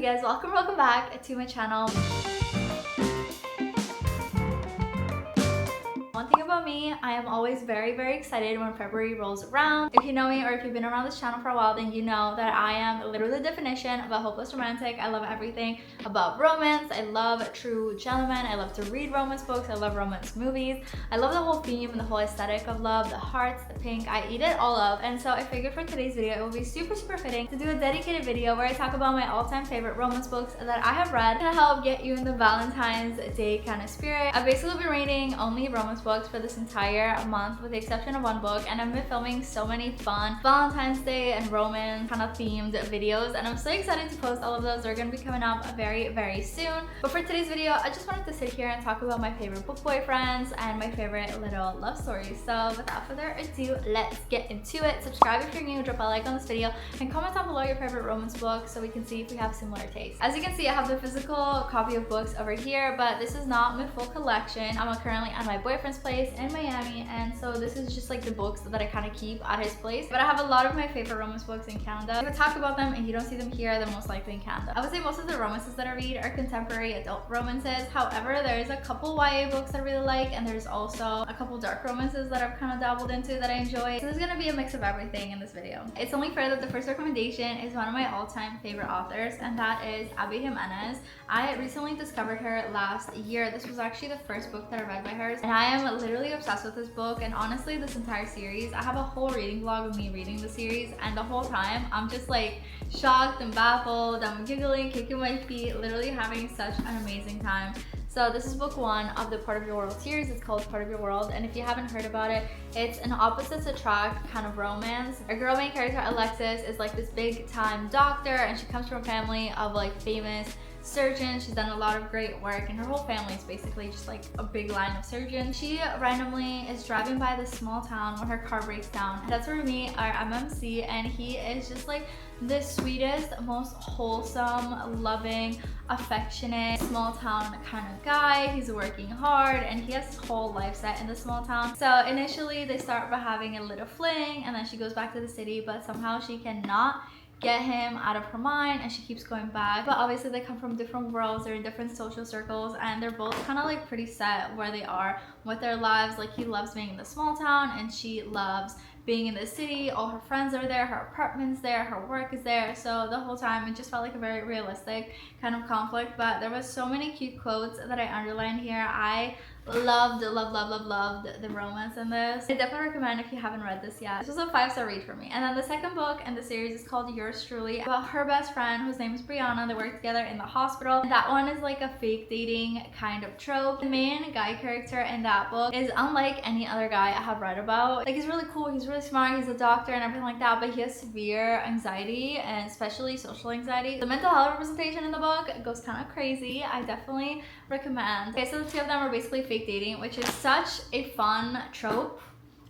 you guys? Welcome back to my channel. One thing about me, I am always very excited when February rolls around. If you know me or if you've been around this channel for a while, then you know that I am literally the definition of a hopeless romantic. I love everything about romance. I love true gentlemen. I love to read romance books. I love romance movies. I love the whole theme and the whole aesthetic of love, the hearts, the pink. I eat it all up. And so I figured for today's video, it will be super fitting to do a dedicated video where I talk about my all-time favorite romance books that I have read to help get you in the Valentine's Day kind of spirit. I've basically been reading only romance books for this entire month with the exception of one book, and I've been filming so many fun Valentine's Day and romance kind of themed videos, and I'm so excited to post all of those. They're going to be coming up very soon. But for today's video, I just wanted to sit here and talk about my favorite book boyfriends and my favorite little love stories. So without further ado, let's get into it. Subscribe if you're new, drop a like on this video, and comment down below your favorite romance book so we can see if we have similar tastes. As you can see, I have the physical copy of books over here, but this is not my full collection. I'm currently at my boyfriend's place in Miami, and so this is just like the books that I kind of keep at his place. But I have a lot of my favorite romance books in Canada. If I talk about them and you don't see them here, they're most likely in Canada. I would say most of the romances that I read are contemporary adult romances. However, there's a couple YA books I really like, and there's also a couple dark romances that I've kind of dabbled into that I enjoy. So there's gonna be a mix of everything in this video. It's only fair that the first recommendation is one of my all-time favorite authors, and that is Jimenez. I recently discovered her last year. This was actually the first book that I read by hers, and I am literally obsessed with this book, and honestly this entire series. I have a whole reading vlog of me reading the series, and the whole time I'm just like shocked and baffled. I'm giggling, kicking my feet, literally having such an amazing time. So this is book one of the Part of Your World series. It's called Part of Your World, and if you haven't heard about it, it's an opposites attract kind of romance. Our girl main character, Alexis, is like this big time doctor, and she comes from a family of like famous surgeons. She's done a lot of great work, and her whole family is basically just like a big line of surgeons. She randomly is driving by this small town when her car breaks down, and that's where we meet our MMC, and he is just like the sweetest, most wholesome, loving, affectionate, small town kind of guy. He's working hard, and he has his whole life set in the small town. So initially they start by having a little fling, and then she goes back to the city, but somehow she cannot get him out of her mind, and she keeps going back. But obviously they come from different worlds, they're in different social circles, and they're both kind of like pretty set where they are with their lives. Like he loves being in the small town, and she loves being in the city. All her friends are there, her apartment's there, her work is there. So the whole time it just felt like a very realistic kind of conflict. But there was so many cute quotes that I underlined here. I loved the romance in this. I definitely recommend if you haven't read this yet. This was a 5-star read for me. And then the second book in the series is called Yours Truly, about her best friend whose name is Brianna. They work together in the hospital. And that one is like a fake dating kind of trope. The main guy character in that book is unlike any other guy I have read about. Like he's really cool, he's really smart, he's a doctor and everything like that, but he has severe anxiety, and especially social anxiety. The mental health representation in the book goes kind of crazy. I definitely recommend. Okay, so the two of them are basically fake dating, which is such a fun trope.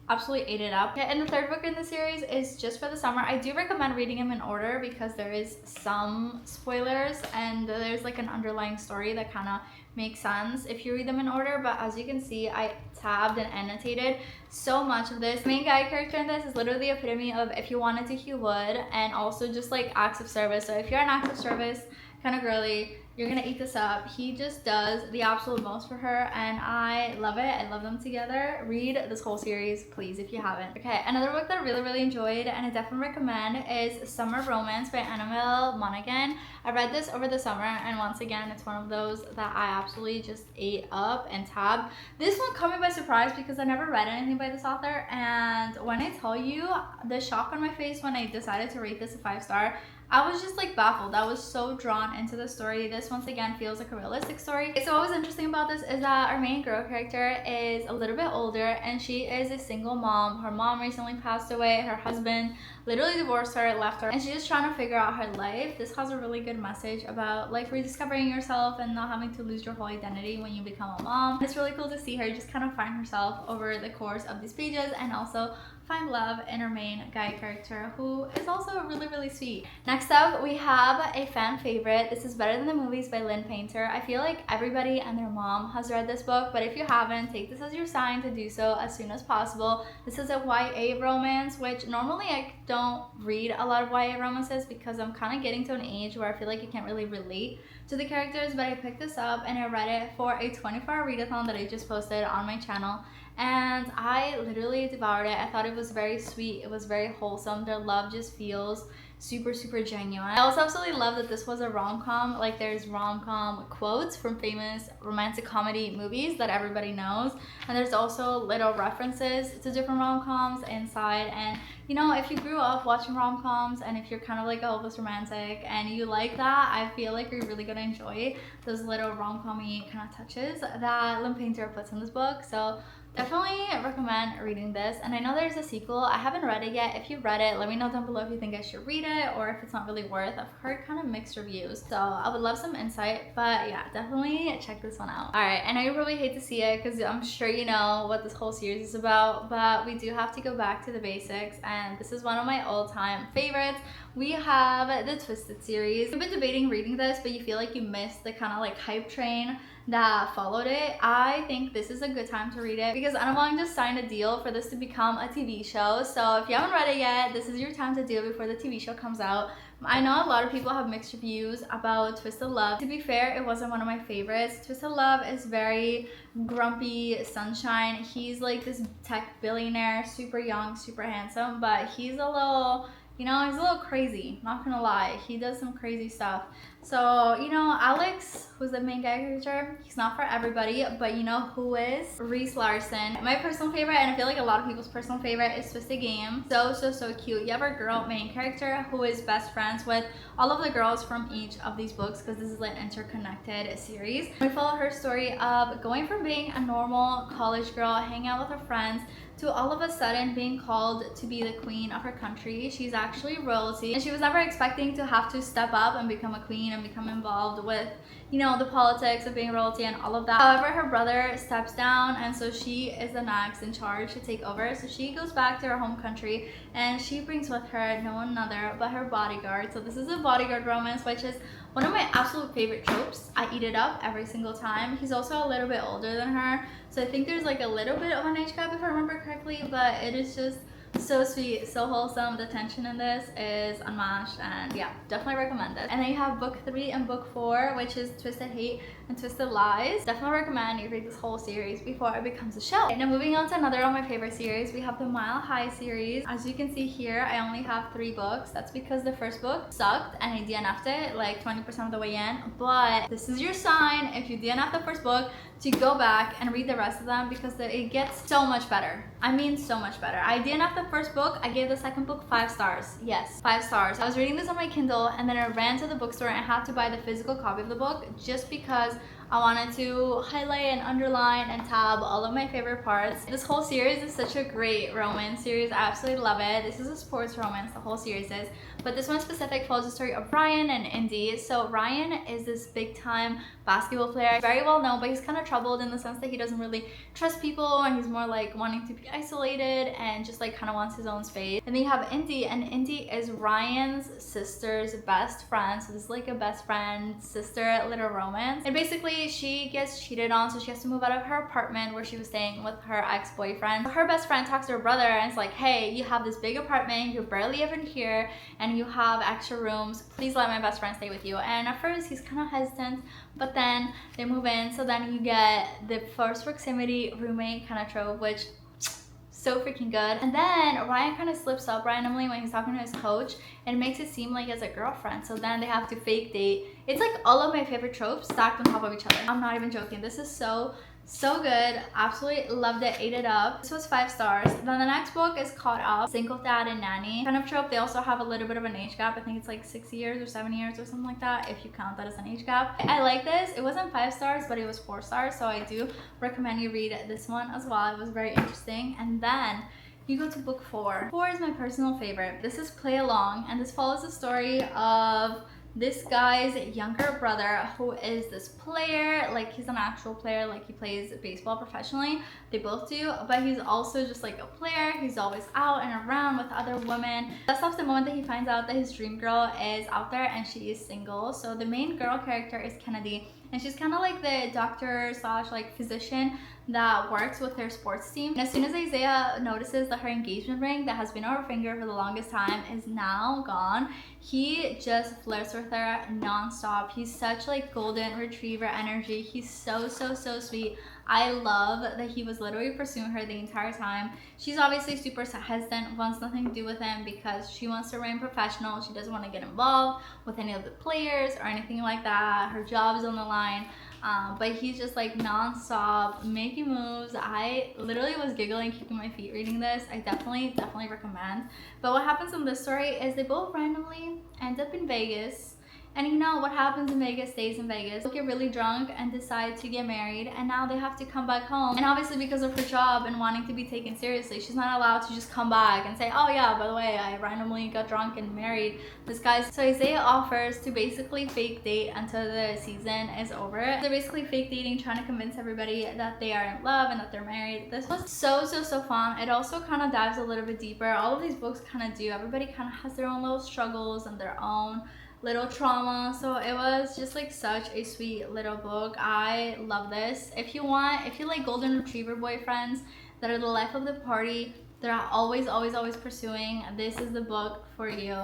Absolutely ate it up. Okay, and the third book in the series is Just for the Summer. I do recommend reading them in order because there is some spoilers, and there's like an underlying story that kind of makes sense if you read them in order. But as you can see, I tabbed and annotated so much of this. The main guy character in this is literally the epitome of if you wanted to, he would, and also just like acts of service. So if you're an act of service kind of girly, you're gonna eat this up. He just does the absolute most for her, and I love it. I love them together. Read this whole series, please, if you haven't. Okay, another book that I really enjoyed and I definitely recommend is Summer Romance by Annabelle Monaghan. I read this over the summer, and once again, it's one of those that I absolutely just ate up and tabbed. This one caught me by surprise because I never read anything by this author, and when I tell you the shock on my face when I decided to rate this a 5-star, I was just like baffled. I was so drawn into the story. This once again feels like a realistic story. So what was interesting about this is that our main girl character is a little bit older, and she is a single mom. Her mom recently passed away. Her husband literally divorced her, left her, and she's just trying to figure out her life. This has a really good message about like rediscovering yourself and not having to lose your whole identity when you become a mom. It's really cool to see her just kind of find herself over the course of these pages, and also find love in our main guy character, who is also really sweet. Next up, we have a fan favorite. This is Better Than the Movies by Lynn. I feel like everybody and their mom has read this book, but if you haven't, take this as your sign to do so as soon as possible. This is a YA romance, which normally I don't read a lot of YA romances because I'm kind of getting to an age where I feel like you can't really relate to the characters, but I picked this up and I read it for a 24-hour readathon that I just posted on my channel, and I literally devoured it. I thought it was very sweet, it was very wholesome, their love just feels super genuine. I also absolutely love that this was a rom-com. Like, there's rom-com quotes from famous romantic comedy movies that everybody knows, and there's also little references to different rom-coms inside. And you know, if you grew up watching rom-coms and if you're kind of like a hopeless romantic and you like that, I feel like you're really gonna enjoy those little rom-com-y kind of touches that Lynn puts in this book. So definitely recommend reading this. And I know there's a sequel. I haven't read it yet. If you read it, let me know down below if you think I should read it or if it's not really worth. I've heard kind of mixed reviews, so I would love some insight. But yeah, definitely check this one out. All right, I know you probably hate to see it because I'm sure you know what this whole series is about, but we do have to go back to the basics, and this is one of my all-time favorites. We have the Twisted series. We've been debating reading this, but you feel like you missed the kind of like hype train that followed it. I think this is a good time to read it because Huang just signed a deal for this to become a TV show. So if you haven't read it yet, this is your time to do it before the TV show comes out. I know a lot of people have mixed reviews about Twisted Love. To be fair, it wasn't one of my favorites. Twisted Love is very grumpy sunshine. He's like this tech billionaire, super young, super handsome, but he's a little, you know, he's a little crazy, not gonna lie. He does some crazy stuff. So, you know, Alex, who's the main guy character, he's not for everybody, but you know who is? Reese Larson. My personal favorite, and I feel like a lot of people's personal favorite, is Twisted Game. So cute. You have a girl main character who is best friends with all of the girls from each of these books because this is like an interconnected series. We follow her story of going from being a normal college girl, hanging out with her friends, to all of a sudden being called to be the queen of her country. She's actually royalty, and she was never expecting to have to step up and become a queen and become involved with, you know, the politics of being royalty and all of that. However, her brother steps down, and so she is the next in charge to take over. So she goes back to her home country, and she brings with her no one other but her bodyguard. So this is a bodyguard romance, which is one of my absolute favorite tropes. I eat it up every single time. He's also a little bit older than her, so I think there's like a little bit of an age gap if I remember correctly, but it is just so sweet, so wholesome. The tension in this is unmatched, and yeah, definitely recommend it. And then you have book 3 and book 4, which is Twisted Hate and Twisted Lies. Definitely recommend you read this whole series before it becomes a show. Now moving on to another of my favorite series, we have the Mile High series. As you can see here, I only have 3 books. That's because the first book sucked and I DNF'd it like 20% of the way in, but this is your sign, if you DNF the first book, to go back and read the rest of them because it gets so much better. I mean, so much better. I DNF'd the first book. I gave the second book 5 stars. Yes, 5 stars. I was reading this on my Kindle, and then I ran to the bookstore and had to buy the physical copy of the book just because I wanted to highlight and underline and tab all of my favorite parts. This whole series is such a great romance series. I absolutely love it. This is a sports romance, the whole series is. But this one specific follows the story of Ryan and Indy. So Ryan is this big time basketball player, very well known, but he's kind of troubled in the sense that he doesn't really trust people, and he's more like wanting to be isolated and just like kind of wants his own space. And then you have Indy, and Indy is Ryan's sister's best friend. So this is like a best friend sister little romance. And basically she gets cheated on, so she has to move out of her apartment where she was staying with her ex-boyfriend. Her best friend talks to her brother and it's like, hey, you have this big apartment, you're barely even here, and you have extra rooms, please let my best friend stay with you. And at first he's kind of hesitant, but then they move in. So then you get the first proximity roommate kind of trope, which so freaking good. And then Ryan kind of slips up randomly when he's talking to his coach and makes it seem like he has a girlfriend, so then they have to fake date. It's like all of my favorite tropes stacked on top of each other. I'm not even joking. This is so good. Absolutely loved it, ate it up. This was 5 stars. Then the next book is Caught Up, Single Dad and Nanny kind of trope. They also have a little bit of an age gap. I think it's like 6 years or 7 years or something like that, if you count that as an age gap. I like this. It wasn't 5 stars, but it was 4 stars, so I do recommend you read this one as well. It was very interesting. And then you go to book 4. 4 is my personal favorite. This is Play Along, and this follows the story of this guy's younger brother, who is this player, like he's an actual player, like he plays baseball professionally, they both do, but he's also just like a player. He's always out and around with other women. That's off the moment that he finds out that his dream girl is out there and she is single. So the main girl character is Kennedy, and she's kind of like the doctor slash like physician that works with her sports team. And as soon as Isaiah notices that her engagement ring that has been on her finger for the longest time is now gone, he just flirts with her non-stop. He's such like golden retriever energy. He's so sweet. I love that he was literally pursuing her the entire time. She's obviously super hesitant, wants nothing to do with him because she wants to remain professional. She doesn't want to get involved with any of the players or anything like that. Her job is on the line. But he's just like non-stop making moves. I literally was giggling, keeping my feet reading this. I definitely recommend. But what happens in this story is they both randomly end up in Vegas. And you know what happens in Vegas stays in Vegas. They get really drunk and decide to get married, and now they have to come back home. And obviously because of her job and wanting to be taken seriously, she's not allowed to just come back and say, oh yeah, by the way, I randomly got drunk and married this guy. So Isaiah offers to basically fake date until the season is over. They're basically fake dating, trying to convince everybody that they are in love and that they're married. This was so fun. It also kind of dives a little bit deeper. All of these books kind of do. Everybody kind of has their own little struggles and their own little trauma, so it was just like such a sweet little book. I love this. If you like golden retriever boyfriends that are the life of the party, they're always pursuing, this is the book for you.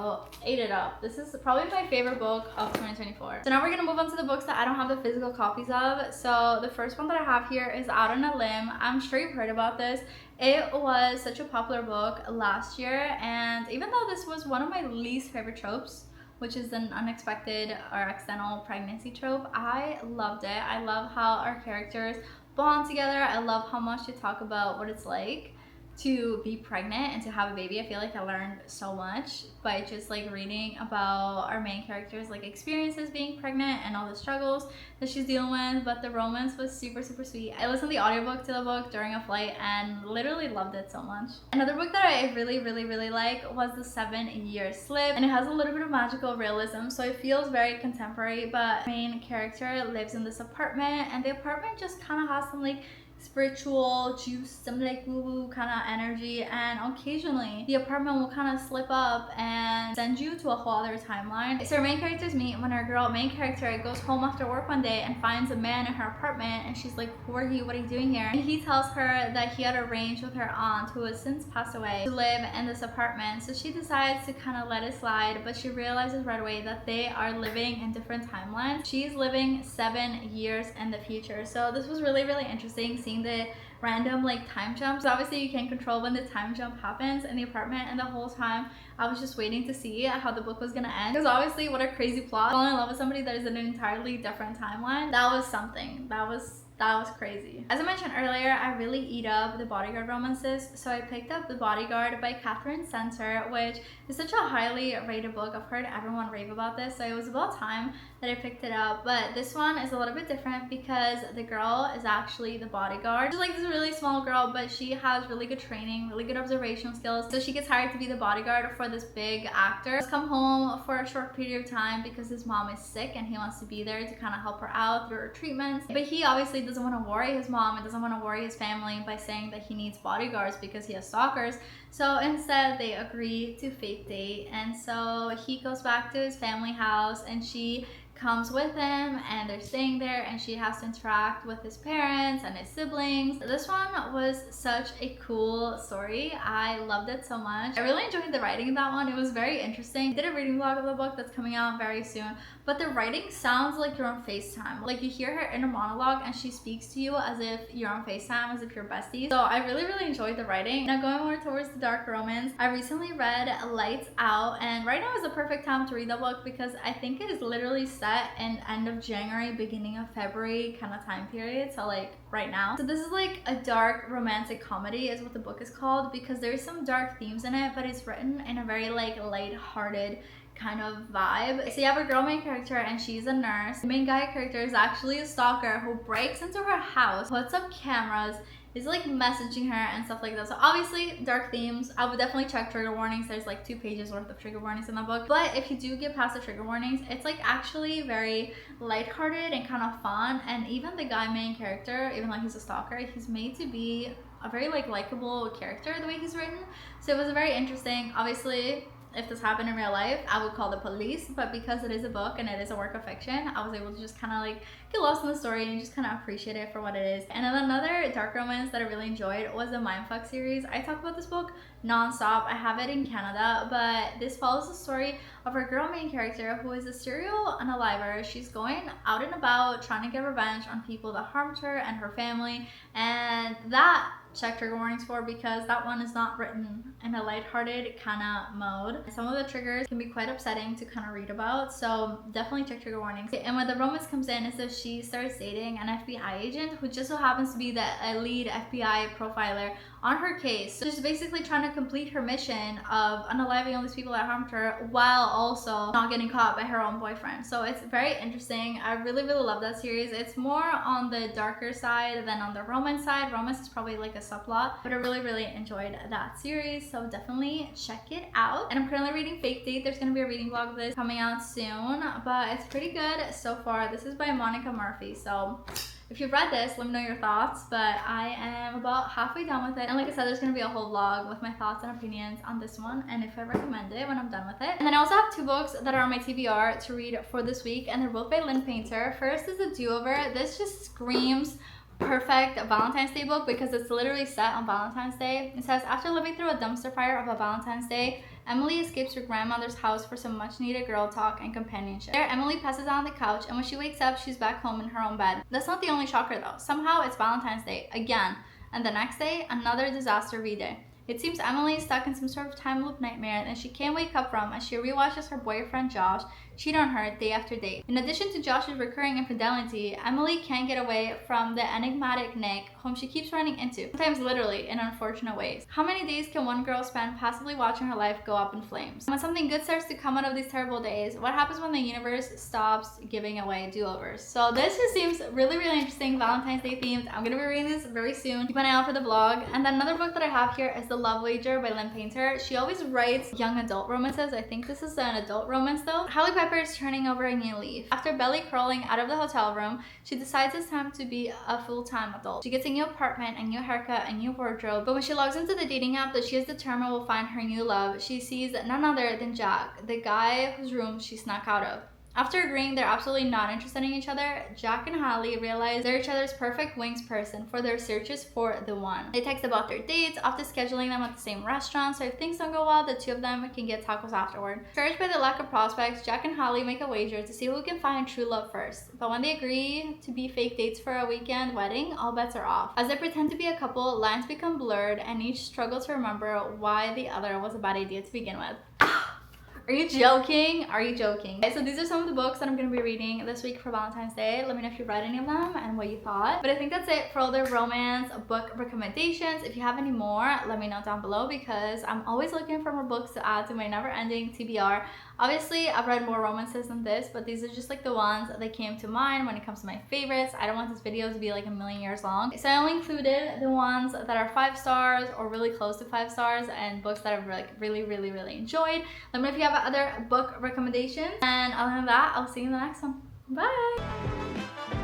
Ate it up. This is probably my favorite book of 2024. So now we're gonna move on to the books that I don't have the physical copies of. So the first one that I have here is Out on a Limb. I'm sure you've heard about this. It was such a popular book last year, and even though this was one of my least favorite tropes, which is an unexpected or accidental pregnancy trope, I loved it. I love how our characters bond together. I love how much they talk about what it's like to be pregnant and to have a baby. I feel like I learned so much by just like reading about our main character's like experiences being pregnant and all the struggles that she's dealing with. But the romance was super sweet. I listened to the audiobook to the book during a flight and literally loved it so much. Another book that I really like was The 7-Year Slip, and it has a little bit of magical realism, so it feels very contemporary. But the main character lives in this apartment, and the apartment just kind of has some like spiritual juice, some like woo-woo kind of energy, and occasionally the apartment will kind of slip up and send you to a whole other timeline. So our main characters meet when our main character goes home after work one day and finds a man in her apartment, and she's like, who are you? What are you doing here? And he tells her that he had arranged with her aunt, who has since passed away, to live in this apartment. So she decides to kind of let it slide, but she realizes right away that they are living in different timelines. She's living 7 years in the future. So this was really interesting, seeing the random like time jumps. Obviously you can't control when the time jump happens in the apartment, and the whole time I was just waiting to see how the book was gonna end, because obviously what a crazy plot. Falling in love with somebody that is in an entirely different timeline, that was something. That was crazy. As I mentioned earlier, I really eat up the bodyguard romances, so I picked up The Bodyguard by Catherine Center, which is such a highly rated book. I've heard everyone rave about this, so it was about time that I picked it up. But this one is a little bit different because the girl is actually the bodyguard. She's like this really small girl, but she has really good training, really good observational skills. So she gets hired to be the bodyguard for this big actor. He's come home for a short period of time because his mom is sick and he wants to be there to kind of help her out through her treatments. But he obviously doesn't want to worry his mom and doesn't want to worry his family by saying that he needs bodyguards because he has stalkers. So instead they agree to fake date, and so he goes back to his family house and she comes with him, and they're staying there, and she has to interact with his parents and his siblings. This one was such a cool story. I loved it so much. I really enjoyed the writing of that one. It was very interesting. I did a reading vlog of the book that's coming out very soon, but the writing sounds like you're on FaceTime. Like you hear her inner monologue and she speaks to you as if you're on FaceTime, as if you're besties. So I really enjoyed the writing. Now going more towards the dark romance, I recently read Lights Out, and right now is the perfect time to read the book because I think it is literally set in end of January, beginning of February kind of time period, so like right now. So this is like a dark romantic comedy is what the book is called, because there's some dark themes in it, but it's written in a very like light-hearted kind of vibe. So you have a girl main character and she's a nurse. The main guy character is actually a stalker who breaks into her house, puts up cameras, he's like messaging her and stuff like that. So obviously dark themes. I would definitely check trigger warnings. There's like 2 pages worth of trigger warnings in the book, but if you do get past the trigger warnings, it's like actually very lighthearted and kind of fun. And even the guy main character, even though he's a stalker, he's made to be a very like likable character the way he's written. So it was very interesting. Obviously if this happened in real life, I would call the police, but because it is a book and it is a work of fiction, I was able to just kind of like get lost in the story and just kind of appreciate it for what it is. And then another dark romance that I really enjoyed was the Mindfuck series. I talk about this book non-stop. I have it in Canada, but this follows the story of our girl main character who is a serial unaliver. She's going out and about trying to get revenge on people that harmed her and her family, and that check trigger warnings for, because that one is not written in a lighthearted kind of mode. Some of the triggers can be quite upsetting to kind of read about, so definitely check trigger warnings. And when the romance comes in is that she starts dating an FBI agent who just so happens to be the lead FBI profiler on her case. So she's basically trying to complete her mission of unaliving all these people that harmed her while also not getting caught by her own boyfriend. So it's very interesting. I really love that series. It's more on the darker side than on the romance side. Romance is probably like a subplot, but I really enjoyed that series, so definitely check it out. And I'm currently reading Fake Date. There's gonna be a reading vlog of this coming out soon, but it's pretty good so far. This is by Monica Murphy, so if you've read this, let me know your thoughts, but I am about halfway done with it. And like I said, there's going to be a whole vlog with my thoughts and opinions on this one, and if I recommend it when I'm done with it. And then I also have 2 books that are on my TBR to read for this week, and they're both by Lynn Painter. First is A Do-Over. This just screams perfect Valentine's Day book because it's literally set on Valentine's Day. It says, after living through a dumpster fire of a Valentine's Day, Emily escapes her grandmother's house for some much needed girl talk and companionship. There, Emily passes out on the couch, and when she wakes up, she's back home in her own bed. That's not the only shocker though. Somehow it's Valentine's Day again, and the next day, another disaster V-Day. It seems Emily is stuck in some sort of time loop nightmare that she can't wake up from as she rewatches her boyfriend Josh cheat on her day after day. In addition to Josh's recurring infidelity, Emily can't get away from the enigmatic Nick, whom she keeps running into, sometimes literally in unfortunate ways. How many days can one girl spend passively watching her life go up in flames? When something good starts to come out of these terrible days, what happens when the universe stops giving away do-overs? So this just seems really interesting, Valentine's Day themed. I'm gonna be reading this very soon. Keep an eye out for the vlog. And then another book that I have here is The Love Wager by Lynn Painter. She always writes young adult romances. I think this is an adult romance though. Halle Piper is turning over a new leaf. After belly crawling out of the hotel room, she decides it's time to be a full-time adult. She gets a new apartment, a new haircut, a new wardrobe, but when she logs into the dating app that she is determined will find her new love, she sees none other than Jack, the guy whose room she snuck out of. After agreeing they're absolutely not interested in each other, Jack and Halle realize they're each other's perfect wings person for their searches for the one. They text about their dates, often scheduling them at the same restaurant, so if things don't go well, the 2 of them can get tacos afterward. Encouraged by the lack of prospects, Jack and Halle make a wager to see who can find true love first. But when they agree to be fake dates for a weekend wedding, all bets are off. As they pretend to be a couple, lines become blurred and each struggles to remember why the other was a bad idea to begin with. Are you joking? Are you joking? Okay, so these are some of the books that I'm going to be reading this week for Valentine's Day. Let me know if you've read any of them and what you thought. But I think that's it for all the romance book recommendations. If you have any more, let me know down below because I'm always looking for more books to add to my never-ending TBR. Obviously, I've read more romances than this, but these are just like the ones that came to mind when it comes to my favorites. I don't want this video to be like a million years long. So I only included the ones that are 5 stars or really close to 5 stars and books that I've like really enjoyed. Let me know if you have other book recommendations. And other than that, I'll see you in the next one. Bye!